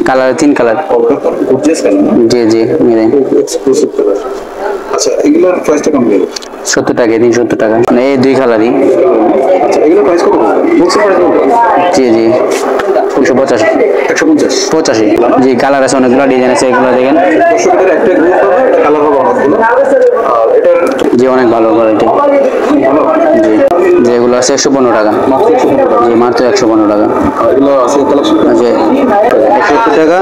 Colour 3 colour. Gorgeous colour না? জি জি marine exclusive colour. আচ্ছা এগুলোর প্রাইসটা কেমন হবে? 70 টাকা 370 টাকা মানে এই দুই কালারই। আচ্ছা এগুলোর প্রাইস কত? বলছি প্রাইস কত? জি জি 150 85 জি কালার আছে অনেকগুলো ডিজাইন আছে এগুলো দেখেন দর্শকদের একটা গ্রুপ হবে এটা কালার হবে অনেকগুলো আর এটার জি অনেক ভালো কোয়ালিটি জি যেগুলো আছে 115 টাকা জি মাত্র 115 টাকা এগুলো আছে কালেকশন আছে 170 টাকা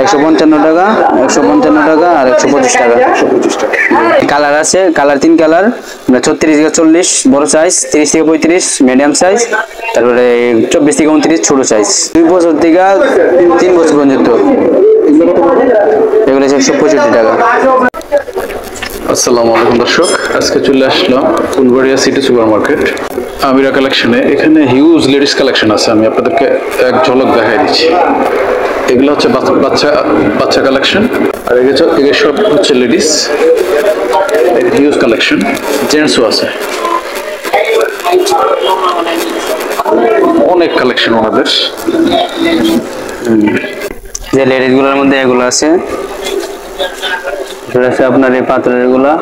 155 টাকা 155 টাকা আর 125 টাকা 125 টাকা কালার আছে কালার 3 কালার 36 থেকে 40 বড় সাইজ 30 থেকে 35 মিডিয়াম সাইজ তারপরে 24 থেকে 29 ছোট সাইজ 2 বছর থেকে 3 বছর পর্যন্ত এগুলো 165 টাকা। আসসালামু আলাইকুম দর্শক, আজকে চলে আসলাম ফুলবাড়িয়া সিটি সুপার মার্কেট আমিরা কালেকশনে। এখানে হিউজ লেডিস কালেকশন আছে, আমি আপনাদেরকে এক ঝলক দেখাই দিচ্ছি। এগুলো হচ্ছে বাচ্চা কালেকশন আর এগুলো সব হচ্ছে লেডিস হিউজ কালেকশন। জেন্টসও আছে, অনেক কালেকশন ওনাদের। যে লেডিস গুলোর মধ্যে এগুলো আছে আপনার এই পাত্রের এগুলা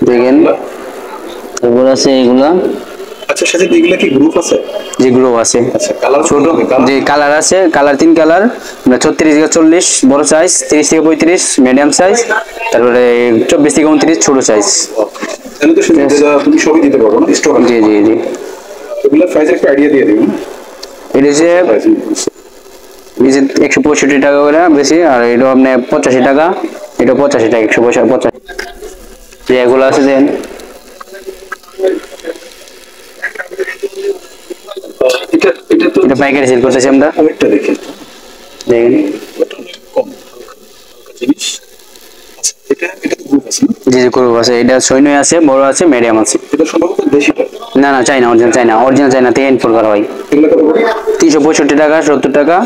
দেখেন এগুলো আছে এগুলা। আচ্ছা সাথে এগুলা কি গ্রুপ আছে? যে গ্রুপ আছে আচ্ছা কালার ছোট যে কালার আছে কালার 3 কালার 36 থেকে 40 বড় সাইজ 30 থেকে 35 মিডিয়াম সাইজ তারপরে 24 থেকে 29 ছোট সাইজ। তাহলে তো সেটা তুমি সবই দিতে পারবো না স্টক? জি জি জি এগুলা প্রাইস একটা আইডিয়া দিয়ে দিবেন। এটা যে 165 টাকা করে বেশি আর এটা আপনি 85 টাকা এটা 85 টাকা 185 যে এগুলো আছে দেন এটা পাইকারি সেল করতেছি আমরা। ওইটা দেখেন দেখেন জিনিস। আচ্ছা এটা তো গ্রুপ আছে না? জি জি গ্রুপ আছে এটা সৈন্য আছে বড় আছে মিডিয়াম আছে। এটা সম্ভবত দেশিটা না না চাইনা অরিজিনাল চাইনা থেকে ইম্পোর্ট করা হয়। এগুলো কত করে? 365 টাকা 70 টাকা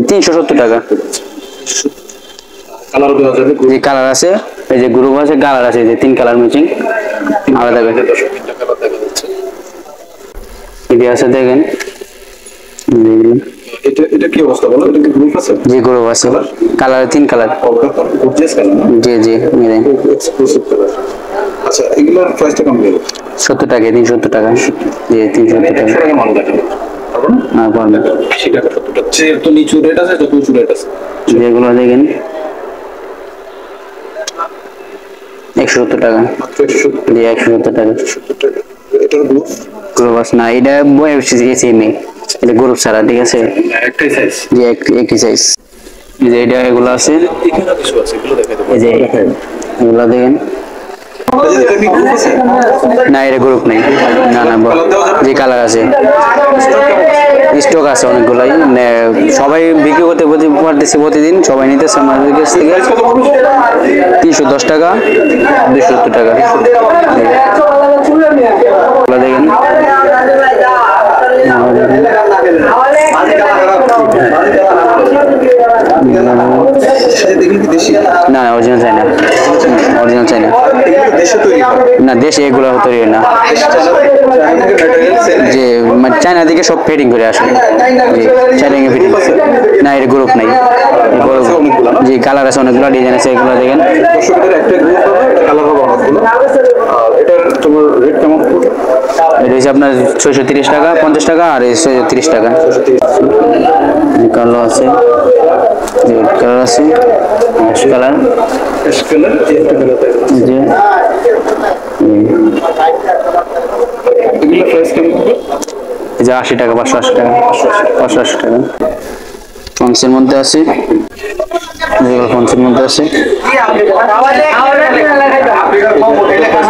370 টাকা। কালার দেওয়া যাবে? যে কালার আছে এই যে গ্রুপ আছে কালার আছে যে 3 কালার ম্যাচিং আলাদা করে 10-15 কালার দেখা যাচ্ছে। এটা আছে দেখেন এটা কি অবস্থা বলো? এটা কি গ্রুপ আছে? যে গ্রুপ আছে কালার 3 কালার গর্জিয়াস কালার না? জি জি মেরিন এক্সক্লুসিভ কালার। আচ্ছা এগুলোর প্রাইসটা কেমন হবে? 70 টাকা 370 টাকা জি 370 টাকা। সরাই মাল দেখাবো পারবো না? না পারবেন সেটা 70 টাকা। যে তো নিচু রেট আছে যত উঁচু রেট আছে। যেগুলো দেখেন 170 টাকা মাত্র 170 জি 170 টাকা। 70 টাকা। এটার গ্রুপ গ্রুপ আছে না এটা সেমই এটা গ্রুপ ছাড়া ঠিক আছে একটাই সাইজ। জি একই সাইজ। এই যে এটা এগুলো আছে এখানে কিছু আছে এগুলো দেখাই দেবো। এই যে এগুলো দেখেন এটা কি গ্রুপ আছে? না এটা গ্রুপ নেই না না যে কালার আছে স্টক আছে অনেকগুলাই মানে সবাই বিক্রি করতে পারতেছে প্রতিদিন সবাই নিতেছে আমাদের কাছ থেকে 310 টাকা 270 টাকা দেখেন। না অরিজিনাল চাইনা দেশে তৈরি হয় না দেশে এগুলো তৈরি হয় না যে চায়না থেকে সব ফিটিং করে আসে জি চায়না ফিটিং না এটা গ্রুপ নাই জি কালার আছে অনেকগুলো ডিজাইন আছে এগুলো দেখেন দর্শকদের একটা গ্রুপ হবে এটা কালার হবে অনেকগুলো। আর এটার তোমার রেট কেমন পড়বে? এটা হচ্ছে আপনার 630 টাকা 50 টাকা আর 630 টাকা। কালার আছে কালার আছে কালার কালার জি এগুলো প্রাইস কেমন হবে? এই যে 80 টাকা 580 টাকা 580 টাকা। পঞ্চের মধ্যে আছে পঞ্চের মধ্যে আছে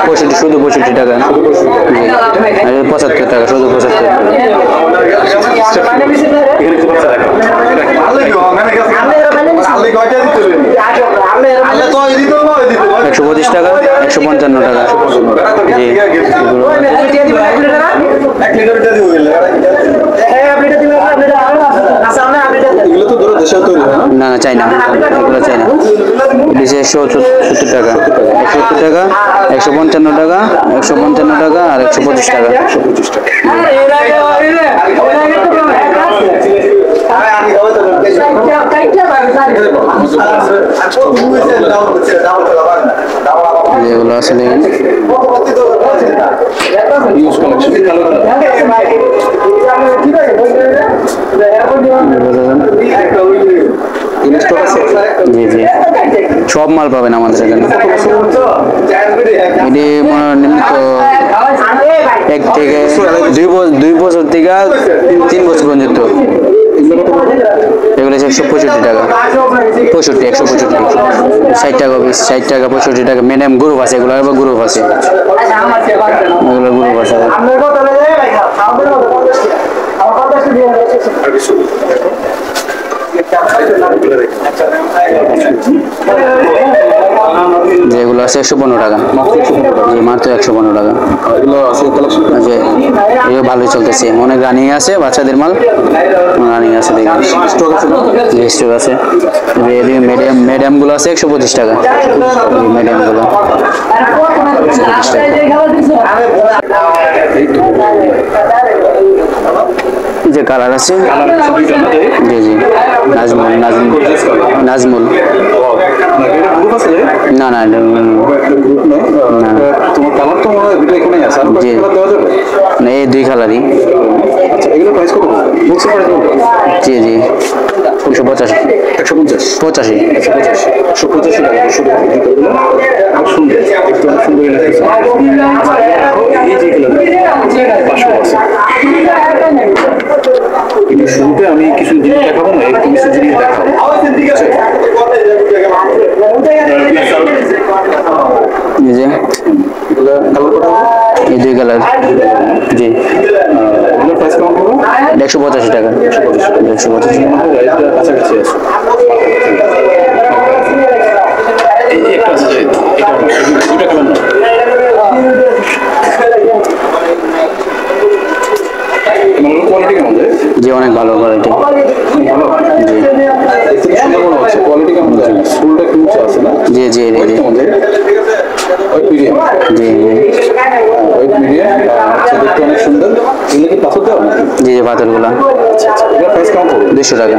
65 শুধু 65 টাকা জি আর 75 টাকা শুধু 75 125 টাকা 155 টাকা জি এগুলো তো ধরো দেশে তৈরি হয় না না চাই না এগুলো চাই না দিছে 170 টাকা 170 টাকা 155 টাকা 155 টাকা আর 125 টাকা 125 টাকা। যেগুলো আসলে ইউজ কালেকশন কালো জি জি সব মাল পাবেন আমাদের এখানে। এটি নিম্নত 1 থেকে 2 বছর থেকে 3 বছর পর্যন্ত। এগুলো 165 টাকা, 165 60 টাকা পিস, 60 টাকা 65 টাকা। মিডিয়াম গ্রুপ আছে, এগুলো আবার গ্রুপ আছে, এগুলো গ্রুপ আছে। যেগুলো আছে 115 টাকা, মাত্র 115 টাকা। যে এগুলো ভালোই চলতেছে, অনেক রানিং আছে, বাচ্চাদের মাল রানিং আছে, দেখুন স্টক আছে। মিডিয়াম গুলো আছে 125 টাকা, মিডিয়াম গুলো 125 টাকা। যে কালার আছে, জি জি নাজমুল, নাজমুল না না তোমার কালার তো এখানেই আছে, জি না, এই 2 কালারই। এগুলো প্রাইস কত? জি জি 185 150 85 185 টাকা। সুন্দর, একটু সুন্দর লাগতেছে। এই যে কিন্তু শুরুতে আমি কিছু জিনিস দেখাবো না, একটু কিছু জিনিস দেখাবো। এই যে কালার কত? এই 2 কালার, জি এগুলোর প্রাইস কেমন হবে? 185 টাকা, 185 কাছাকাছি আছে। এই একটা আছে, এটা দুটা কালার না, কোয়ালিটি কেমন? জি অনেক ভালো কোয়ালিটি, ভালো, জি সুন্দর মনে হচ্ছে। কোয়ালিটি কেমন? ফুলটা কি উঁচু আছে না? জি জি জি জি ওই মিডিয়াম, জি ওই মিডিয়াম, দেখতে অনেক সুন্দর। এগুলো কি পাথর দেওয়া নাকি? জি পাথরগুলা এগুলো প্রাইস কেমন পড়বে? 200 টাকা।